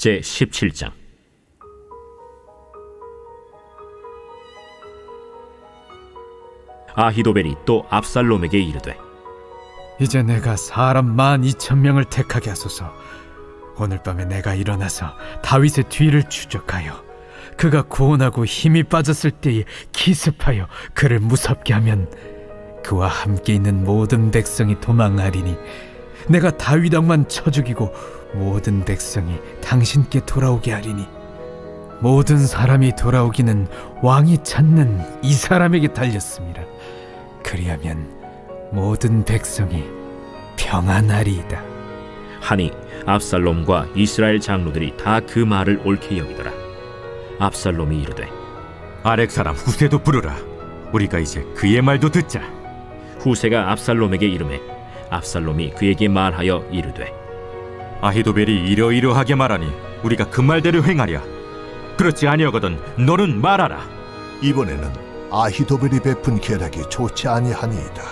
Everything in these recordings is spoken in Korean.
제17장. 아히도벨이 또 압살롬에게 이르되, 이제 내가 사람 12,000명을 택하게 하소서. 오늘 밤에 내가 일어나서 다윗의 뒤를 추적하여 그가 고온하고 힘이 빠졌을 때에 기습하여 그를 무섭게 하면 그와 함께 있는 모든 백성이 도망하리니 내가 다윗 왕만 쳐 죽이고 모든 백성이 당신께 돌아오게 하리니 모든 사람이 돌아오기는 왕이 찾는 이 사람에게 달렸습니다. 그리하면 모든 백성이 평안하리이다 하니 압살롬과 이스라엘 장로들이 다 그 말을 옳게 여기더라. 압살롬이 이르되, 아렉 사람 후세도 부르라. 우리가 이제 그의 말도 듣자. 후세가 압살롬에게 이르매 압살롬이 그에게 말하여 이르되, 아히도벨이 이러이러하게 말하니 우리가 그 말대로 행하랴. 그렇지 아니하거든 너는 말하라. 이번에는 아히도벨이 베푼 계략이 좋지 아니하니이다.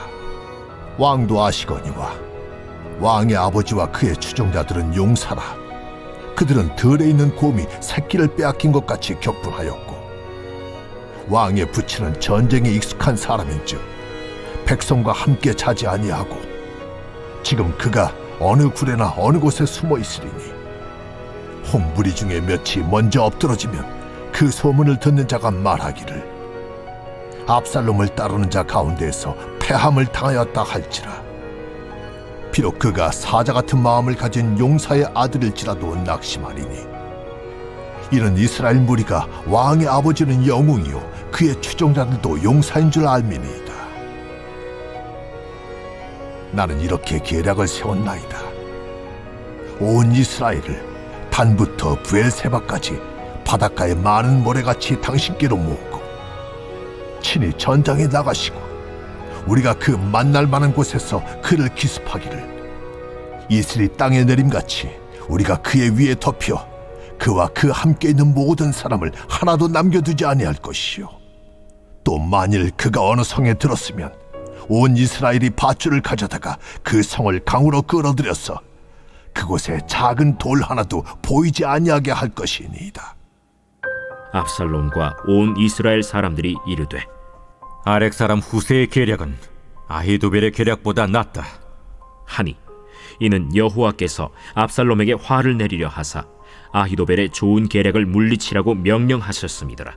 왕도 아시거니와 왕의 아버지와 그의 추종자들은 용사라. 그들은 들에 있는 곰이 새끼를 빼앗긴 것 같이 격분하였고 왕의 부친은 전쟁에 익숙한 사람인즉 백성과 함께 자지 아니하고 지금 그가 어느 굴에나 어느 곳에 숨어 있으리니 홍무리 중에 몇이 먼저 엎드러지면 그 소문을 듣는 자가 말하기를 압살롬을 따르는 자 가운데에서 패함을 당하였다 할지라. 비록 그가 사자 같은 마음을 가진 용사의 아들일지라도 낙심하리니 이는 이스라엘 무리가 왕의 아버지는 영웅이요 그의 추종자들도 용사인 줄 알미니이다. 나는 이렇게 계략을 세웠나이다. 온 이스라엘을 단부터 브엘세바까지 바닷가의 많은 모래같이 당신께로 모으고 친히 전장에 나가시고 우리가 그 만날 만한 곳에서 그를 기습하기를 이슬이 땅에 내림같이 우리가 그의 위에 덮여 그와 그 함께 있는 모든 사람을 하나도 남겨두지 아니할 것이요 또 만일 그가 어느 성에 들었으면 온 이스라엘이 밧줄을 가져다가 그 성을 강으로 끌어들여서 그곳에 작은 돌 하나도 보이지 아니하게 할 것이니이다. 압살롬과 온 이스라엘 사람들이 이르되, 아렉 사람 후세의 계략은 아히도벨의 계략보다 낫다 하니 이는 여호와께서 압살롬에게 화를 내리려 하사 아히도벨의 좋은 계략을 물리치라고 명령하셨음이더라.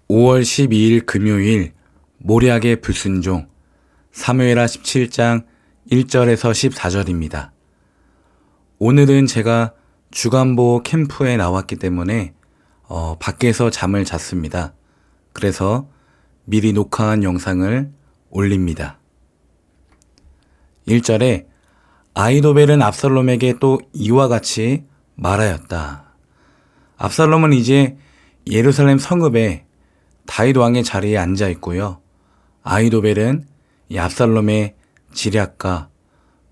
5월 12일 금요일 모략의 불순종. 사무엘하 17장 1절에서 14절입니다. 오늘은 제가 주간보 캠프에 나왔기 때문에 밖에서 잠을 잤습니다. 그래서 미리 녹화한 영상을 올립니다. 1절에 아히도벨은 압살롬에게 또 이와 같이 말하였다. 압살롬은 이제 예루살렘 성읍에 다윗 왕의 자리에 앉아 있고요. 아히도벨은 이 압살롬의 지략가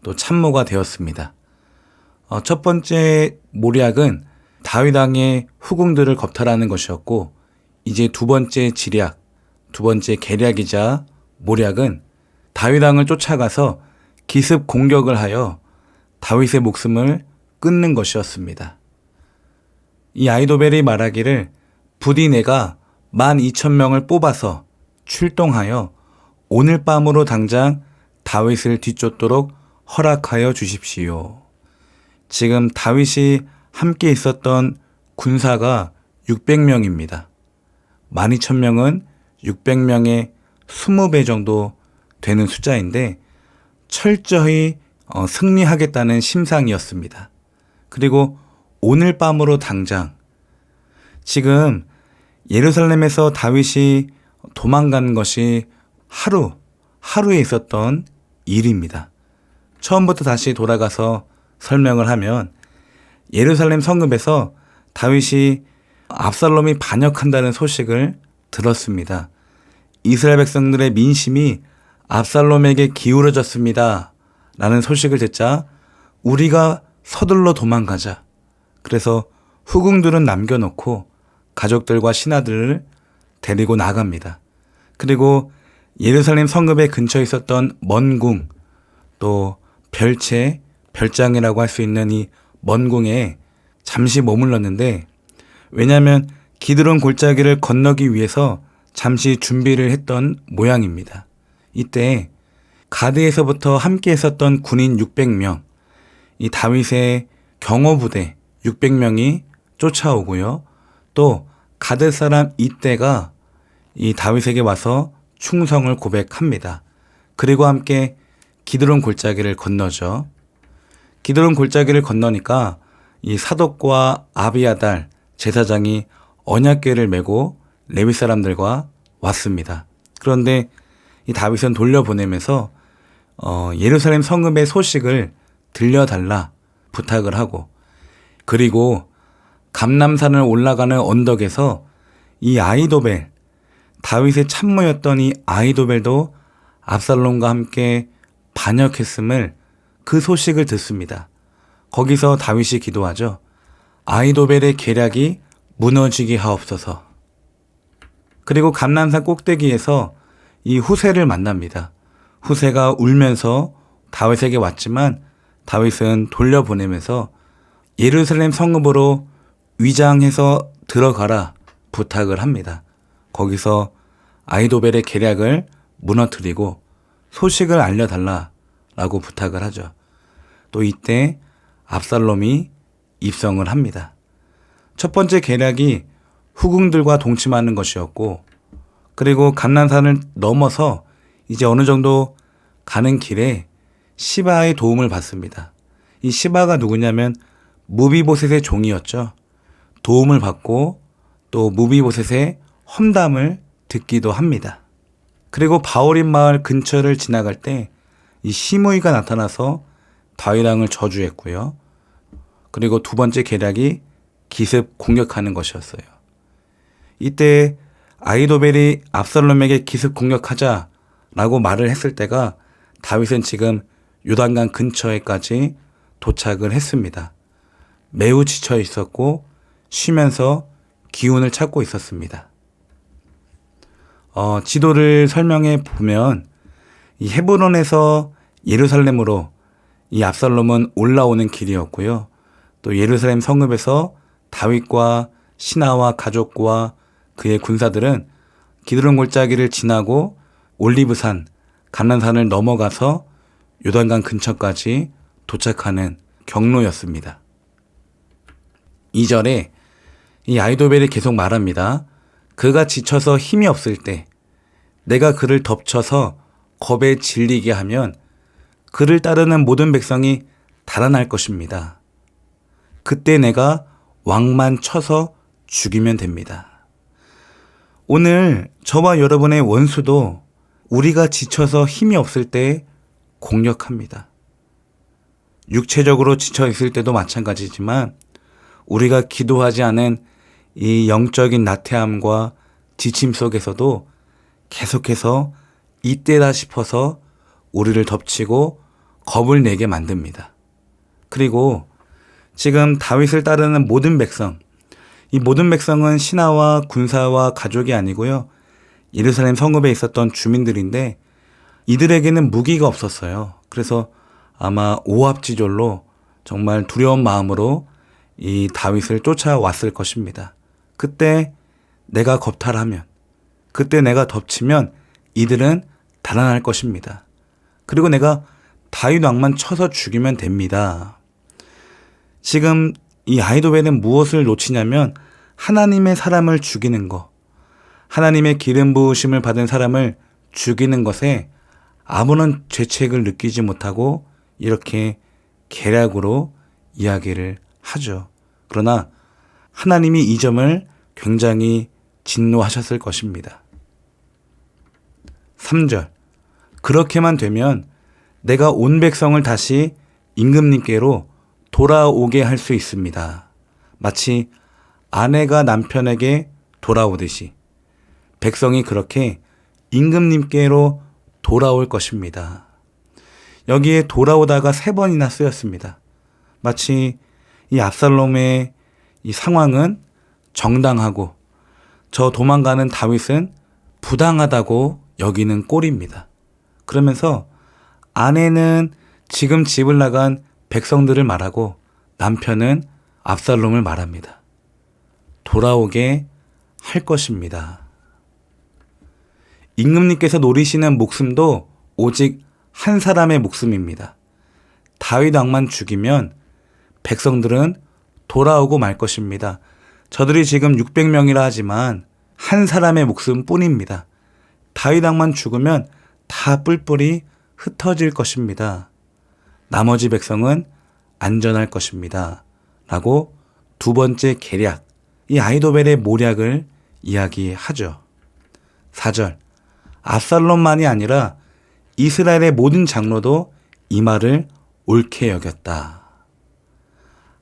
또 참모가 되었습니다. 첫 번째 모략은 다윗 왕의 후궁들을 겁탈하는 것이었고 이제 두 번째 지략, 두 번째 계략이자 모략은 다윗 왕을 쫓아가서 기습 공격을 하여 다윗의 목숨을 끊는 것이었습니다. 이 아히도벨이 말하기를 부디 내가 12,000명을 뽑아서 출동하여 오늘 밤으로 당장 다윗을 뒤쫓도록 허락하여 주십시오. 지금 다윗이 함께 있었던 군사가 600명입니다. 12,000명은 600명의 20배 정도 되는 숫자인데 철저히 승리하겠다는 심상이었습니다. 그리고 오늘 밤으로 당장 지금 예루살렘에서 다윗이 도망간 것이 하루에 있었던 일입니다. 처음부터 다시 돌아가서 설명을 하면 예루살렘 성읍에서 다윗이 압살롬이 반역한다는 소식을 들었습니다. 이스라엘 백성들의 민심이 압살롬에게 기울어졌습니다 라는 소식을 듣자 우리가 서둘러 도망가자. 그래서 후궁들은 남겨놓고 가족들과 신하들을 데리고 나갑니다. 그리고 예루살렘 성읍의 근처에 있었던 먼궁, 또 별채, 별장이라고 할 수 있는 이 먼궁에 잠시 머물렀는데, 왜냐하면 기드론 골짜기를 건너기 위해서 잠시 준비를 했던 모양입니다. 이때 가드에서부터 함께 했었던 군인 600명, 이 다윗의 경호부대 600명이 쫓아오고요. 또 가드 사람 이때가 이 다윗에게 와서 충성을 고백합니다. 그리고 함께 기드론 골짜기를 건너죠. 기드론 골짜기를 건너니까 이 사독과 아비아달 제사장이 언약궤를 메고 레위 사람들과 왔습니다. 그런데 이 다윗은 돌려보내면서 예루살렘 성읍의 소식을 들려달라 부탁을 하고, 그리고 감람산을 올라가는 언덕에서 이 아히도벨, 다윗의 참모였던 이 아히도벨도 압살롬과 함께 반역했음을, 그 소식을 듣습니다. 거기서 다윗이 기도하죠. 아히도벨의 계략이 무너지게 하옵소서. 그리고 감람산 꼭대기에서 이 후세를 만납니다. 후세가 울면서 다윗에게 왔지만 다윗은 돌려보내면서 예루살렘 성읍으로 위장해서 들어가라 부탁을 합니다. 거기서 아히도벨의 계략을 무너뜨리고 소식을 알려달라라고 부탁을 하죠. 또 이때 압살롬이 입성을 합니다. 첫 번째 계략이 후궁들과 동침하는 것이었고, 그리고 감람산을 넘어서 이제 어느 정도 가는 길에 시바의 도움을 받습니다. 이 시바가 누구냐면 무비보셋의 종이었죠. 도움을 받고 또 무비보셋의 험담을 듣기도 합니다. 그리고 바오림 마을 근처를 지나갈 때 이 시므이가 나타나서 다윗 왕을 저주했고요. 그리고 두 번째 계략이 기습 공격하는 것이었어요. 이때 아히도벨이 압살롬에게 기습 공격하자라고 말을 했을 때가 다윗은 지금 요단강 근처에까지 도착을 했습니다. 매우 지쳐 있었고 쉬면서 기운을 찾고 있었습니다. 지도를 설명해 보면 이 헤브론에서 예루살렘으로 이 압살롬은 올라오는 길이었고요. 또 예루살렘 성읍에서 다윗과 신하와 가족과 그의 군사들은 기드론 골짜기를 지나고 올리브산, 감람산을 넘어가서 요단강 근처까지 도착하는 경로였습니다. 2절에 이 아히도벨이 계속 말합니다. 그가 지쳐서 힘이 없을 때 내가 그를 덮쳐서 겁에 질리게 하면 그를 따르는 모든 백성이 달아날 것입니다. 그때 내가 왕만 쳐서 죽이면 됩니다. 오늘 저와 여러분의 원수도 우리가 지쳐서 힘이 없을 때 공격합니다. 육체적으로 지쳐 있을 때도 마찬가지지만 우리가 기도하지 않은 이 영적인 나태함과 지침 속에서도 계속해서 이때다 싶어서 우리를 덮치고 겁을 내게 만듭니다. 그리고 지금 다윗을 따르는 모든 백성, 이 모든 백성은 신하와 군사와 가족이 아니고요. 예루살렘 성읍에 있었던 주민들인데 이들에게는 무기가 없었어요. 그래서 아마 오합지졸로 정말 두려운 마음으로 이 다윗을 쫓아왔을 것입니다. 그때 내가 겁탈하면, 그때 내가 덮치면 이들은 달아날 것입니다. 그리고 내가 다윗 왕만 쳐서 죽이면 됩니다. 지금 이 아히도벨은 무엇을 놓치냐면 하나님의 사람을 죽이는 것, 하나님의 기름 부으심을 받은 사람을 죽이는 것에 아무런 죄책을 느끼지 못하고 이렇게 계략으로 이야기를 하죠. 그러나 하나님이 이 점을 굉장히 진노하셨을 것입니다. 3절, 그렇게만 되면 내가 온 백성을 다시 임금님께로 돌아오게 할 수 있습니다. 마치 아내가 남편에게 돌아오듯이 백성이 그렇게 임금님께로 돌아올 것입니다. 여기에 돌아오다가 3번이나 쓰였습니다. 마치 이 압살롬의 이 상황은 정당하고 저 도망가는 다윗은 부당하다고 여기는 꼴입니다. 그러면서 아내는 지금 집을 나간 백성들을 말하고 남편은 압살롬을 말합니다. 돌아오게 할 것입니다. 임금님께서 노리시는 목숨도 오직 한 사람의 목숨입니다. 다윗 왕만 죽이면 백성들은 돌아오고 말 것입니다. 저들이 지금 600명이라 하지만 한 사람의 목숨뿐입니다. 다윗 왕만 죽으면 다 뿔뿔이 흩어질 것입니다. 나머지 백성은 안전할 것입니다. 라고 두 번째 계략, 이 아히도벨의 모략을 이야기하죠. 4절, 압살롬만이 아니라 이스라엘의 모든 장로도 이 말을 옳게 여겼다.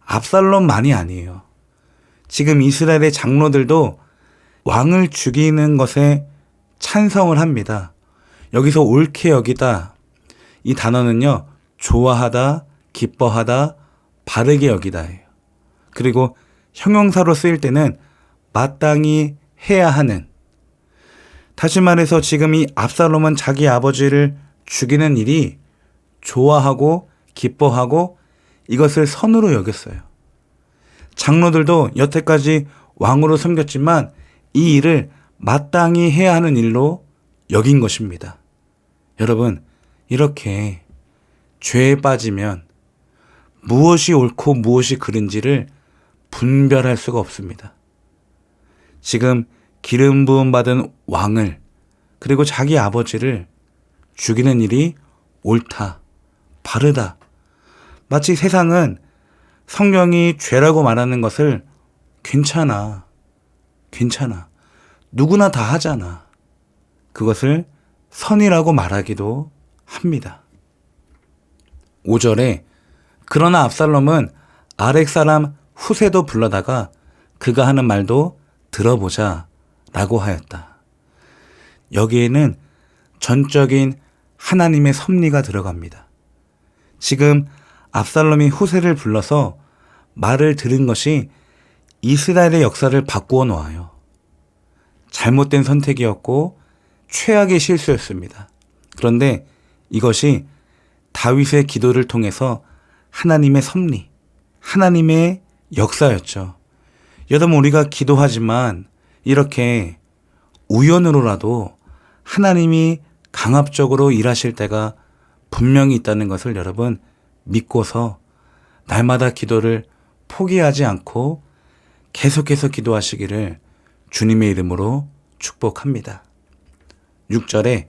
압살롬만이 아니에요. 지금 이스라엘의 장로들도 왕을 죽이는 것에 찬성을 합니다. 여기서 옳게 여기다, 이 단어는요, 좋아하다, 기뻐하다, 바르게 여기다예요. 그리고 형용사로 쓰일 때는 마땅히 해야 하는. 다시 말해서 지금 이 압살롬은 자기 아버지를 죽이는 일이 좋아하고 기뻐하고 이것을 선으로 여겼어요. 장로들도 여태까지 왕으로 섬겼지만 이 일을 마땅히 해야 하는 일로 여긴 것입니다. 여러분, 이렇게 죄에 빠지면 무엇이 옳고 무엇이 그른지를 분별할 수가 없습니다. 지금 기름 부음 받은 왕을 그리고 자기 아버지를 죽이는 일이 옳다, 바르다. 마치 세상은 성경이 죄라고 말하는 것을 괜찮아, 누구나 다 하잖아. 그것을 선이라고 말하기도 합니다. 5절에 그러나 압살롬은 아렉 사람 후세도 불러다가 그가 하는 말도 들어보자 라고 하였다. 여기에는 전적인 하나님의 섭리가 들어갑니다. 지금 압살롬이 후세를 불러서 말을 들은 것이 이스라엘의 역사를 바꾸어 놓아요. 잘못된 선택이었고 최악의 실수였습니다. 그런데 이것이 다윗의 기도를 통해서 하나님의 섭리, 하나님의 역사였죠. 여러분, 우리가 기도하지만 이렇게 우연으로라도 하나님이 강압적으로 일하실 때가 분명히 있다는 것을 여러분 믿고서 날마다 기도를 포기하지 않고 계속해서 기도하시기를 주님의 이름으로 축복합니다. 6절에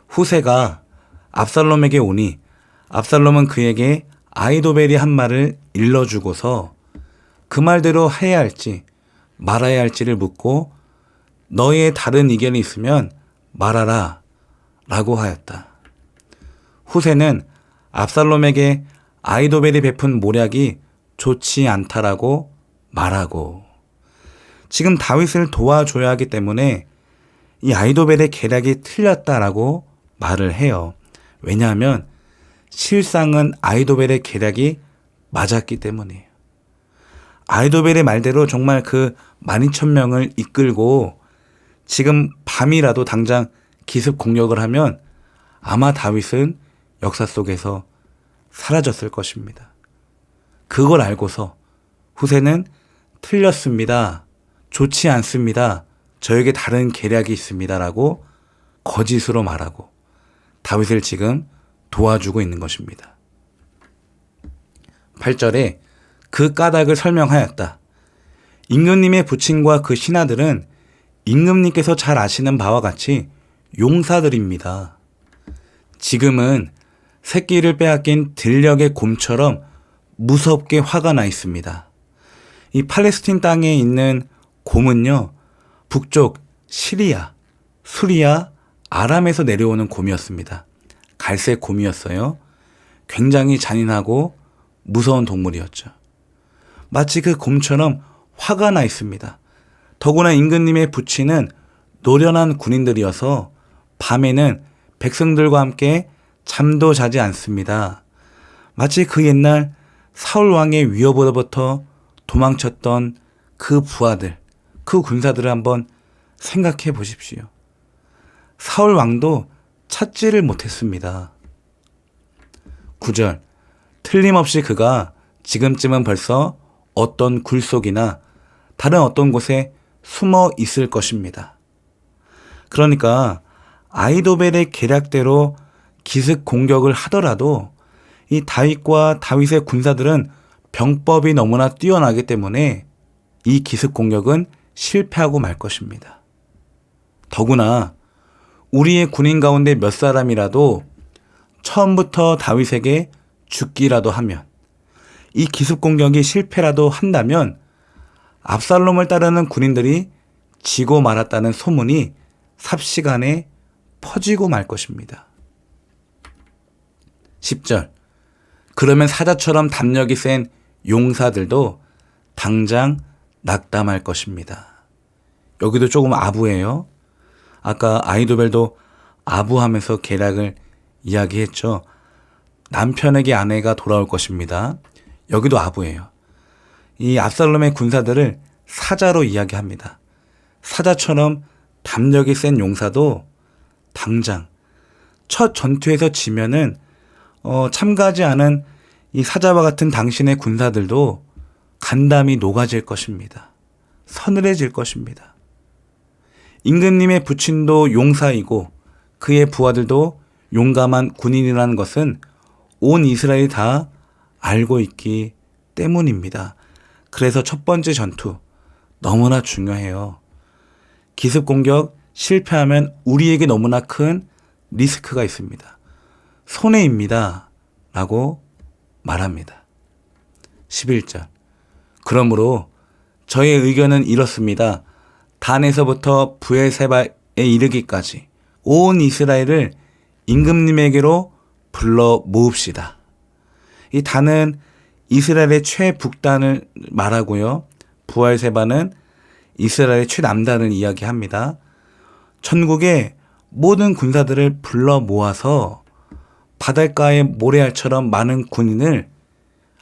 후세가 압살롬에게 오니 압살롬은 그에게 아히도벨이 한 말을 일러주고서 그 말대로 해야 할지 말아야 할지를 묻고 너의 다른 의견이 있으면 말하라 라고 하였다. 후세는 압살롬에게 아히도벨이 베푼 모략이 좋지 않다라고 말하고, 지금 다윗을 도와줘야 하기 때문에 이 아히도벨의 계략이 틀렸다라고 말을 해요. 왜냐하면 실상은 아히도벨의 계략이 맞았기 때문이에요. 아히도벨의 말대로 정말 그 12,000명을 이끌고 지금 밤이라도 당장 기습 공격을 하면 아마 다윗은 역사 속에서 사라졌을 것입니다. 그걸 알고서 후세는 틀렸습니다, 좋지 않습니다, 저에게 다른 계략이 있습니다 라고 거짓으로 말하고 다윗을 지금 도와주고 있는 것입니다. 8절에 그 까닭을 설명하였다. 임금님의 부친과 그 신하들은 임금님께서 잘 아시는 바와 같이 용사들입니다. 지금은 새끼를 빼앗긴 들녘의 곰처럼 무섭게 화가 나 있습니다. 이 팔레스틴 땅에 있는 곰은요, 북쪽 시리아, 수리아, 아람에서 내려오는 곰이었습니다. 갈색 곰이었어요. 굉장히 잔인하고 무서운 동물이었죠. 마치 그 곰처럼 화가 나 있습니다. 더구나 임금님의 부친은 노련한 군인들이어서 밤에는 백성들과 함께 잠도 자지 않습니다. 마치 그 옛날 사울 왕의 위협으로부터 도망쳤던 그 부하들, 그 군사들을 한번 생각해 보십시오. 사울 왕도 찾지를 못했습니다. 9절, 틀림없이 그가 지금쯤은 벌써 어떤 굴속이나 다른 어떤 곳에 숨어 있을 것입니다. 그러니까 아히도벨의 계략대로 기습 공격을 하더라도 이 다윗과 다윗의 군사들은 병법이 너무나 뛰어나기 때문에 이 기습 공격은 실패하고 말 것입니다. 더구나 우리의 군인 가운데 몇 사람이라도 처음부터 다윗에게 죽기라도 하면, 이 기습 공격이 실패라도 한다면 압살롬을 따르는 군인들이 지고 말았다는 소문이 삽시간에 퍼지고 말 것입니다. 10절. 그러면 사자처럼 담력이 센 용사들도 당장 낙담할 것입니다. 여기도 조금 아부해요. 아까 아히도벨도 아부하면서 계략을 이야기했죠. 남편에게 아내가 돌아올 것입니다. 여기도 아부해요. 이 압살롬의 군사들을 사자로 이야기합니다. 사자처럼 담력이 센 용사도 당장 첫 전투에서 지면은 참가하지 않은 이 사자와 같은 당신의 군사들도 간담이 녹아질 것입니다. 서늘해질 것입니다. 임금님의 부친도 용사이고 그의 부하들도 용감한 군인이라는 것은 온 이스라엘이 다 알고 있기 때문입니다. 그래서 첫 번째 전투 너무나 중요해요. 기습 공격 실패하면 우리에게 너무나 큰 리스크가 있습니다. 손해입니다. 라고 말합니다. 11절. 그러므로 저의 의견은 이렇습니다. 단에서부터 브엘세바에 이르기까지 온 이스라엘을 임금님에게로 불러 모읍시다. 이 단은 이스라엘의 최북단을 말하고요. 브엘세바는 이스라엘의 최남단을 이야기합니다. 천국의 모든 군사들을 불러 모아서 바닷가의 모래알처럼 많은 군인을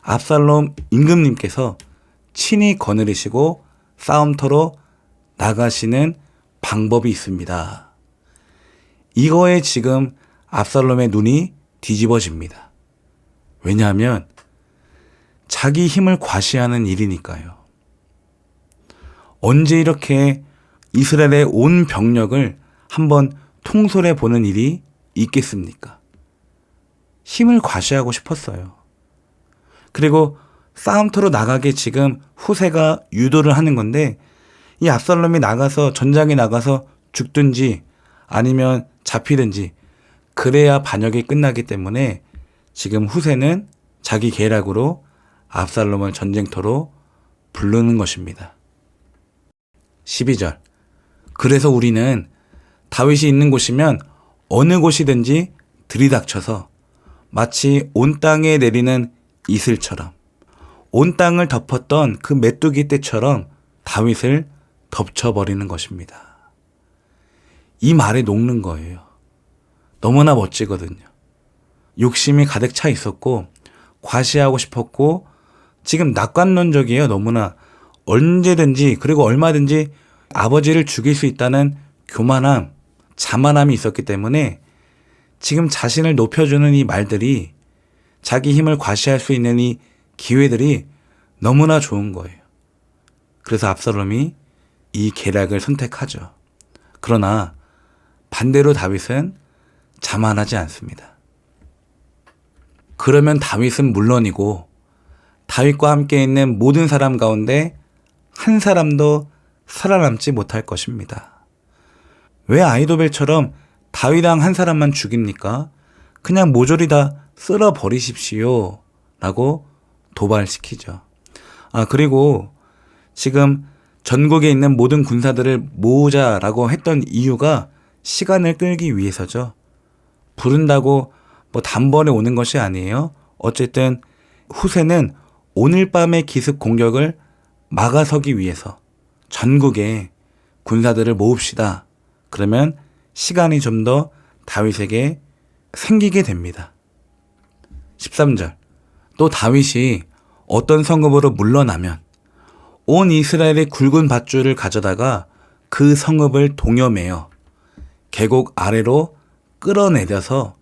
압살롬 임금님께서 친히 거느리시고 싸움터로 나가시는 방법이 있습니다. 이거에 지금 압살롬의 눈이 뒤집어집니다. 왜냐하면 자기 힘을 과시하는 일이니까요. 언제 이렇게 이스라엘의 온 병력을 한번 통솔해 보는 일이 있겠습니까? 힘을 과시하고 싶었어요. 그리고 싸움터로 나가게 지금 후세가 유도를 하는 건데, 이 압살롬이 나가서 전장에 나가서 죽든지 아니면 잡히든지 그래야 반역이 끝나기 때문에 지금 후세는 자기 계략으로 압살롬을 전쟁터로 부르는 것입니다. 12절. 그래서 우리는 다윗이 있는 곳이면 어느 곳이든지 들이닥쳐서 마치 온 땅에 내리는 이슬처럼, 온 땅을 덮었던 그 메뚜기 떼처럼 다윗을 덮쳐버리는 것입니다. 이 말에 녹는 거예요. 너무나 멋지거든요. 욕심이 가득 차 있었고 과시하고 싶었고 지금 낙관론적이에요. 너무나 언제든지 그리고 얼마든지 아버지를 죽일 수 있다는 교만함, 자만함이 있었기 때문에 지금 자신을 높여주는 이 말들이, 자기 힘을 과시할 수 있는 이 기회들이 너무나 좋은 거예요. 그래서 압살롬이 이 계략을 선택하죠. 그러나 반대로 다윗은 자만하지 않습니다. 그러면 다윗은 물론이고 다윗과 함께 있는 모든 사람 가운데 한 사람도 살아남지 못할 것입니다. 왜 아히도벨처럼 다윗왕 한 사람만 죽입니까? 그냥 모조리 다 쓸어버리십시오 라고 도발시키죠. 그리고 지금 전국에 있는 모든 군사들을 모으자라고 했던 이유가 시간을 끌기 위해서죠. 부른다고 단번에 오는 것이 아니에요. 어쨌든 후세는 오늘 밤의 기습 공격을 막아서기 위해서 전국에 군사들을 모읍시다. 그러면 시간이 좀 더 다윗에게 생기게 됩니다. 13절. 또 다윗이 어떤 성읍으로 물러나면 온 이스라엘의 굵은 밧줄을 가져다가 그 성읍을 동여매어 계곡 아래로 끌어내려서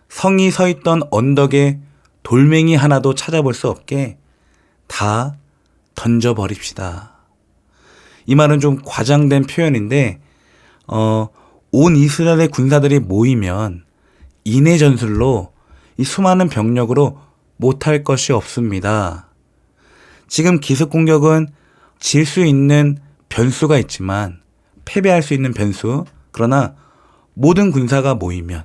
성이 서 있던 언덕에 돌멩이 하나도 찾아볼 수 없게 다 던져버립시다. 이 말은 좀 과장된 표현인데 온 이스라엘의 군사들이 모이면 인해 전술로 이 수많은 병력으로 못할 것이 없습니다. 지금 기습 공격은 질 수 있는 변수가 있지만 패배할 수 있는 변수, 그러나 모든 군사가 모이면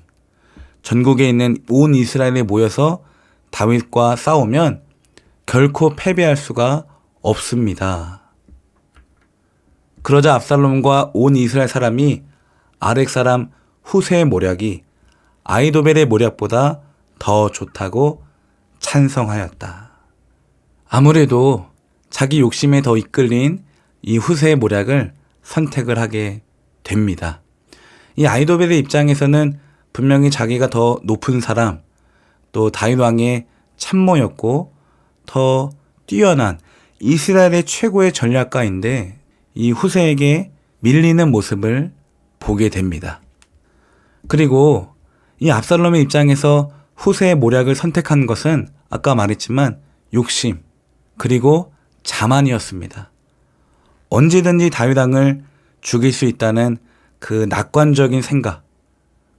전국에 있는 온 이스라엘에 모여서 다윗과 싸우면 결코 패배할 수가 없습니다. 그러자 압살롬과 온 이스라엘 사람이 아렉 사람 후세의 모략이 아히도벨의 모략보다 더 좋다고 찬성하였다. 아무래도 자기 욕심에 더 이끌린 이 후세의 모략을 선택을 하게 됩니다. 이 아히도벨의 입장에서는 분명히 자기가 더 높은 사람, 또 다윗 왕의 참모였고 더 뛰어난 이스라엘의 최고의 전략가인데 이 후세에게 밀리는 모습을 보게 됩니다. 그리고 이 압살롬의 입장에서 후세의 모략을 선택한 것은 아까 말했지만 욕심 그리고 자만이었습니다. 언제든지 다윗 왕을 죽일 수 있다는 그 낙관적인 생각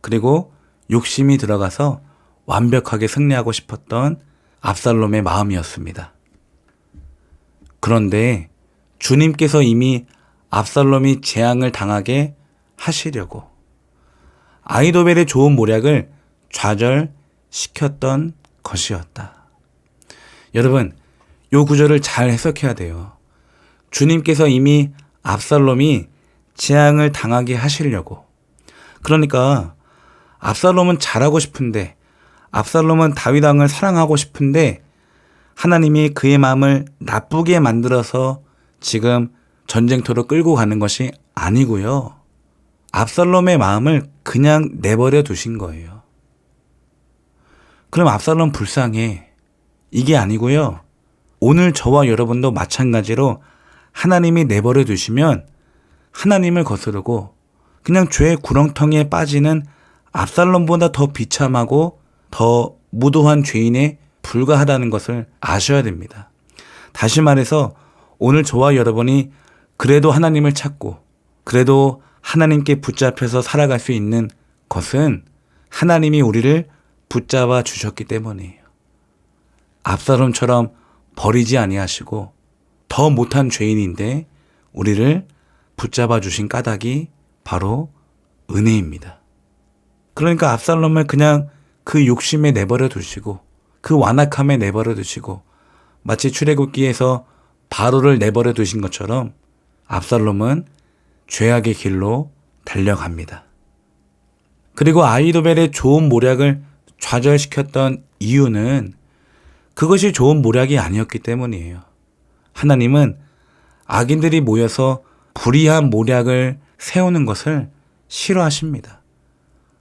그리고 욕심이 들어가서 완벽하게 승리하고 싶었던 압살롬의 마음이었습니다. 그런데 주님께서 이미 압살롬이 재앙을 당하게 하시려고 아히도벨의 좋은 모략을 좌절시켰던 것이었다. 여러분, 이 구절을 잘 해석해야 돼요. 주님께서 이미 압살롬이 재앙을 당하게 하시려고, 그러니까 압살롬은 잘하고 싶은데, 압살롬은 다윗 왕을 사랑하고 싶은데 하나님이 그의 마음을 나쁘게 만들어서 지금 전쟁터로 끌고 가는 것이 아니고요. 압살롬의 마음을 그냥 내버려 두신 거예요. 그럼 압살롬 불쌍해. 이게 아니고요. 오늘 저와 여러분도 마찬가지로 하나님이 내버려 두시면 하나님을 거스르고 그냥 죄의 구렁텅이에 빠지는 압살롬보다 더 비참하고 더 무도한 죄인에 불과하다는 것을 아셔야 됩니다. 다시 말해서 오늘 저와 여러분이 그래도 하나님을 찾고 그래도 하나님께 붙잡혀서 살아갈 수 있는 것은 하나님이 우리를 붙잡아 주셨기 때문이에요. 압살롬처럼 버리지 아니하시고 더 못한 죄인인데 우리를 붙잡아 주신 까닭이 바로 은혜입니다. 그러니까 압살롬을 그냥 그 욕심에 내버려 두시고 그 완악함에 내버려 두시고 마치 출애굽기에서 바로를 내버려 두신 것처럼 압살롬은 죄악의 길로 달려갑니다. 그리고 아히도벨의 좋은 모략을 좌절시켰던 이유는 그것이 좋은 모략이 아니었기 때문이에요. 하나님은 악인들이 모여서 불의한 모략을 세우는 것을 싫어하십니다.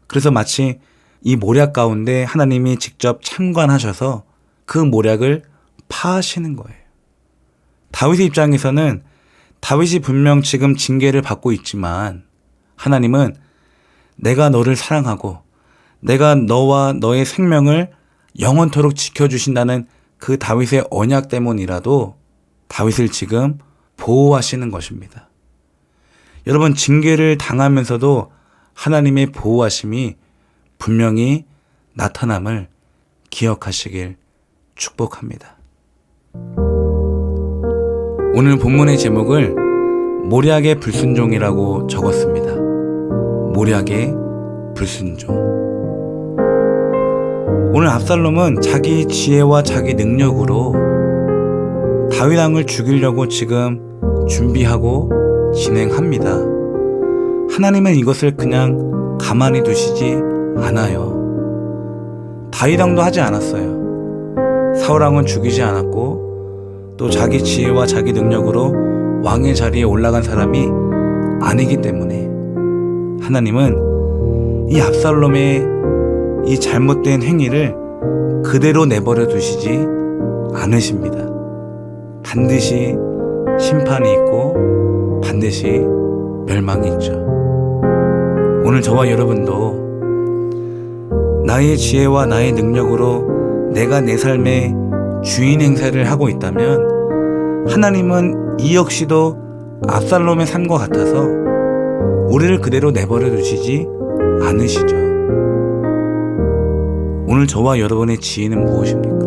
그래서 마치 이 모략 가운데 하나님이 직접 참관하셔서 그 모략을 파하시는 거예요. 다윗의 입장에서는 다윗이 분명 지금 징계를 받고 있지만 하나님은 내가 너를 사랑하고 내가 너와 너의 생명을 영원토록 지켜주신다는 그 다윗의 언약 때문이라도 다윗을 지금 보호하시는 것입니다. 여러분, 징계를 당하면서도 하나님의 보호하심이 분명히 나타남을 기억하시길 축복합니다. 오늘 본문의 제목을 모략의 불순종이라고 적었습니다. 모략의 불순종. 오늘 압살롬은 자기 지혜와 자기 능력으로 다윗 왕을 죽이려고 지금 준비하고 진행합니다. 하나님은 이것을 그냥 가만히 두시지 않아요. 다윗 왕도 하지 않았어요. 사울 왕은 죽이지 않았고 또 자기 지혜와 자기 능력으로 왕의 자리에 올라간 사람이 아니기 때문에 하나님은 이 압살롬의 이 잘못된 행위를 그대로 내버려 두시지 않으십니다. 반드시 심판이 있고 반드시 멸망이 있죠. 오늘 저와 여러분도 나의 지혜와 나의 능력으로 내가 내 삶의 주인 행세를 하고 있다면 하나님은 이 역시도 압살롬의 삶과 같아서 우리를 그대로 내버려 두시지 않으시죠. 오늘 저와 여러분의 지혜는 무엇입니까?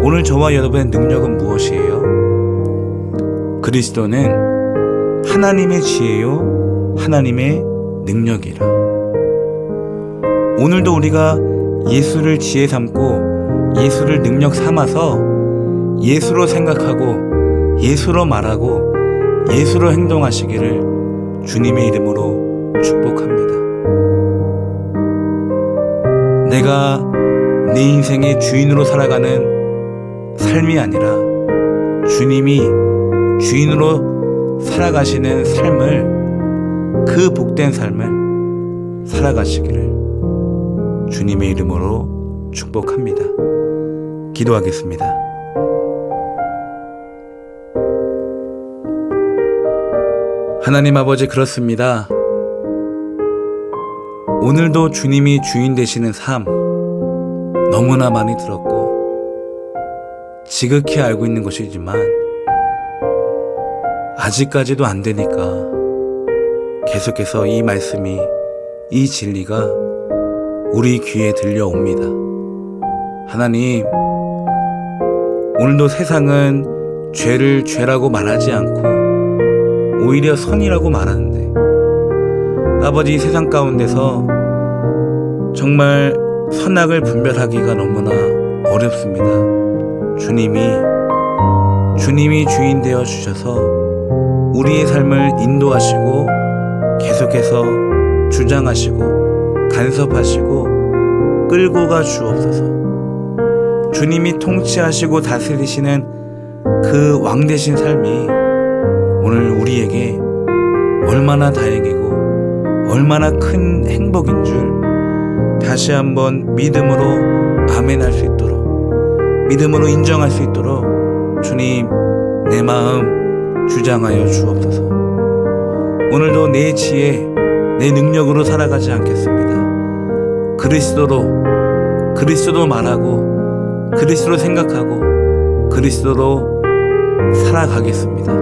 오늘 저와 여러분의 능력은 무엇이에요? 그리스도는 하나님의 지혜요 하나님의 능력이라. 오늘도 우리가 예수를 지혜 삼고 예수를 능력 삼아서 예수로 생각하고 예수로 말하고 예수로 행동하시기를 주님의 이름으로 축복합니다. 내가 내 인생의 주인으로 살아가는 삶이 아니라 주님이 주인으로 살아가시는 삶을, 그 복된 삶을 살아가시기를 주님의 이름으로 축복합니다. 기도하겠습니다. 하나님 아버지, 그렇습니다. 오늘도 주님이 주인 되시는 삶 너무나 많이 들었고 지극히 알고 있는 것이지만 아직까지도 안 되니까 계속해서 이 말씀이, 이 진리가 우리 귀에 들려옵니다. 하나님, 오늘도 세상은 죄를 죄라고 말하지 않고 오히려 선이라고 말하는데, 아버지, 이 세상 가운데서 정말 선악을 분별하기가 너무나 어렵습니다. 주님이 주인 되어 주셔서 우리의 삶을 인도하시고 계속해서 주장하시고 간섭하시고 끌고 가 주옵소서. 주님이 통치하시고 다스리시는 그 왕 되신 삶이 오늘 우리에게 얼마나 다행이고 얼마나 큰 행복인 줄 다시 한번 믿음으로 아멘할 수 있도록, 믿음으로 인정할 수 있도록 주님, 내 마음 주장하여 주옵소서. 오늘도 내 지혜, 내 능력으로 살아가지 않겠습니다. 그리스도로 말하고 그리스도로 생각하고 그리스도로 살아가겠습니다.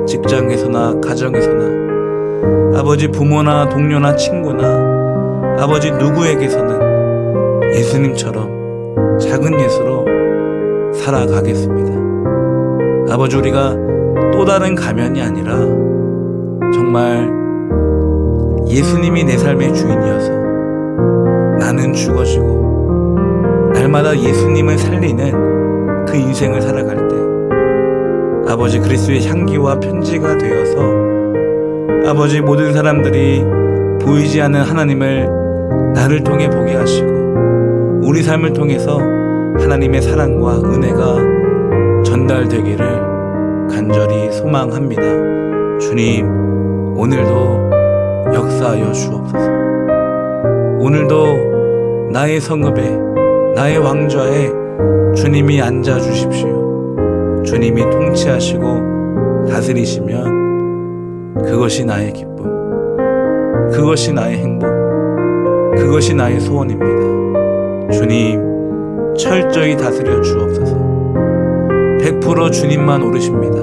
직장에서나 가정에서나, 아버지, 부모나 동료나 친구나, 아버지, 누구에게서는 예수님처럼 작은 예수로 살아가겠습니다. 아버지, 우리가 또 다른 가면이 아니라 정말 예수님이 내 삶의 주인이어서 나는 죽어지고 날마다 예수님을 살리는 그 인생을 살아갈 때 아버지, 그리스도의 향기와 편지가 되어서 아버지, 모든 사람들이 보이지 않는 하나님을 나를 통해 보게 하시고 우리 삶을 통해서 하나님의 사랑과 은혜가 전달되기를 간절히 소망합니다. 주님, 오늘도 역사하여 주옵소서. 오늘도 나의 성읍에, 나의 왕좌에 주님이 앉아 주십시오. 주님이 통치하시고 다스리시면 그것이 나의 기쁨, 그것이 나의 행복, 그것이 나의 소원입니다. 주님, 철저히 다스려 주옵소서. 100% 주님만 오르십니다.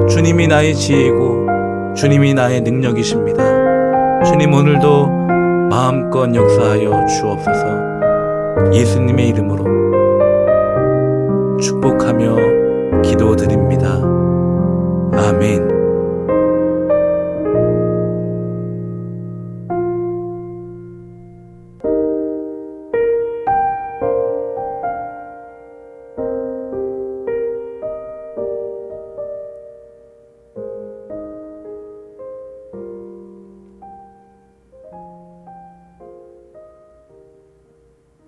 주님이 나의 지혜이고 주님이 나의 능력이십니다. 주님, 오늘도 마음껏 역사하여 주옵소서. 예수님의 이름으로 축복하며 기도드립니다. 아멘.